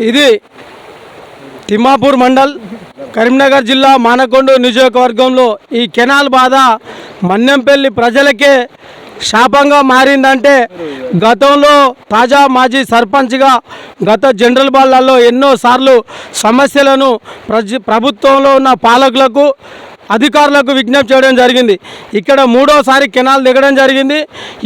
ఇది తిమ్మాపూర్ మండల్ కరీంనగర్ జిల్లా మానకొండ నియోజకవర్గంలో ఈ కెనాల్ బాధ మన్నెంపల్లి ప్రజలకే శాపంగా మారిందంటే గతంలో తాజా మాజీ సర్పంచ్గా గత జనరల్ బాళ్ళల్లో ఎన్నోసార్లు సమస్యలను ప్రభుత్వంలో ఉన్న పాలకులకు అధికారులకు విజ్ఞప్తి చేయడం జరిగింది. ఇక్కడ మూడోసారి కెనాల్ దిగడం జరిగింది.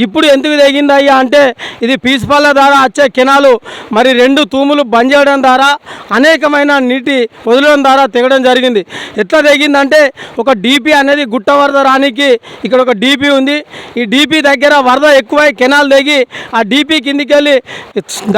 ఇప్పుడు ఎందుకు దిగింది అయ్యా అంటే ఇది పీసుపల్ల ద్వారా వచ్చే కెనాలు మరి 2 తూములు బంద్ చేయడం ద్వారా అనేకమైన నీటి వదలడం ద్వారా తెగడం జరిగింది. ఎట్లా దిగిందంటే ఒక డీపీ అనేది గుట్ట వరద రానికి ఇక్కడ ఒక డీపీ ఉంది. ఈ డీపీ దగ్గర వరద ఎక్కువై కెనాల్ దిగి ఆ డీపీ కిందికి వెళ్ళి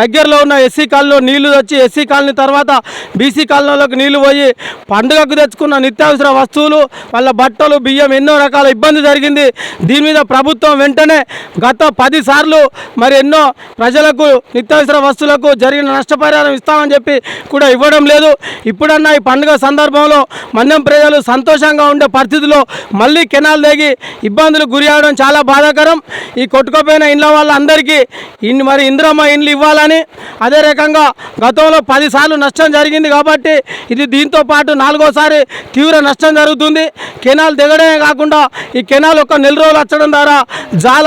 దగ్గరలో ఉన్న ఎస్సీ కాలనీలో నీళ్లు వచ్చి ఎస్సీ కాలనీ తర్వాత బీసీ కాలనీలోకి నీళ్లు పోయి పండుగకు తెచ్చుకున్న నిత్యావసర వస్తువులు వాళ్ళ బట్టలు బియ్యం ఎన్నో రకాల ఇబ్బంది జరిగింది. దీని మీద ప్రభుత్వం వెంటనే గత 10 సార్లు మరి ఎన్నో ప్రజలకు నిత్యావసర వస్తువులకు జరిగిన నష్టపరిహారం ఇస్తామని చెప్పి కూడా ఇవ్వడం లేదు. ఇప్పుడన్నా ఈ పండుగ సందర్భంలో మన్యం ప్రజలు సంతోషంగా ఉండే పరిస్థితిలో మళ్ళీ కెనాల్ దిగి ఇబ్బందులకు గురి అవడం చాలా బాధాకరం. ఈ కొట్టుకుపోయిన ఇండ్ల వాళ్ళందరికీ మరి ఇందిరమ్మ ఇండ్లు ఇవ్వాలని, అదే రకంగా గతంలో 10 సార్లు నష్టం జరిగింది కాబట్టి ఇది దీంతో పాటు 4వసారి తీవ్ర నష్టం జరుగుతుంది. కెనాల్ దిగడమే కాకుండా ఈ కెనాల్ ఒక 4 రోజులు వచ్చడం ద్వారా జాల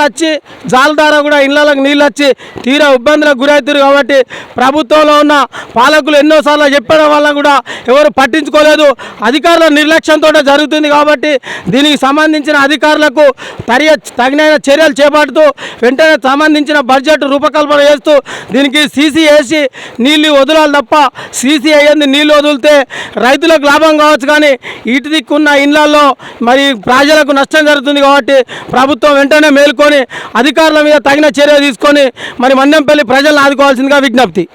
ద్వారా కూడా ఇళ్లలోకి నీళ్ళు వచ్చి తీవ్ర ఇబ్బందులకు గురవుతారు. కాబట్టి ప్రభుత్వంలో ఉన్న పాలకులు ఎన్నోసార్లు చెప్పడం వల్ల కూడా ఎవరు పట్టించుకోలేదు. అధికారుల నిర్లక్ష్యంతో జరుగుతుంది. కాబట్టి దీనికి సంబంధించిన అధికారులకు తగిన చర్యలు చేపడుతూ వెంటనే సంబంధించిన బడ్జెట్ రూపకల్పన చేస్తూ దీనికి సీసీ వేసి నీళ్ళు వదలాలి తప్ప సీసీ అయ్యింది నీళ్ళు వదిలితే రైతులకు లాభం కావచ్చు, కానీ ఇటు దిక్కున్న ఇండ్లలో మరి ప్రజలకు నష్టం జరుగుతుంది. కాబట్టి ప్రభుత్వం వెంటనే మేల్కొని అధికారుల మీద తగిన చర్య తీసుకొని మరి మన్నెంపల్లి ప్రజలను ఆదుకోవాల్సిందిగా విజ్ఞప్తి.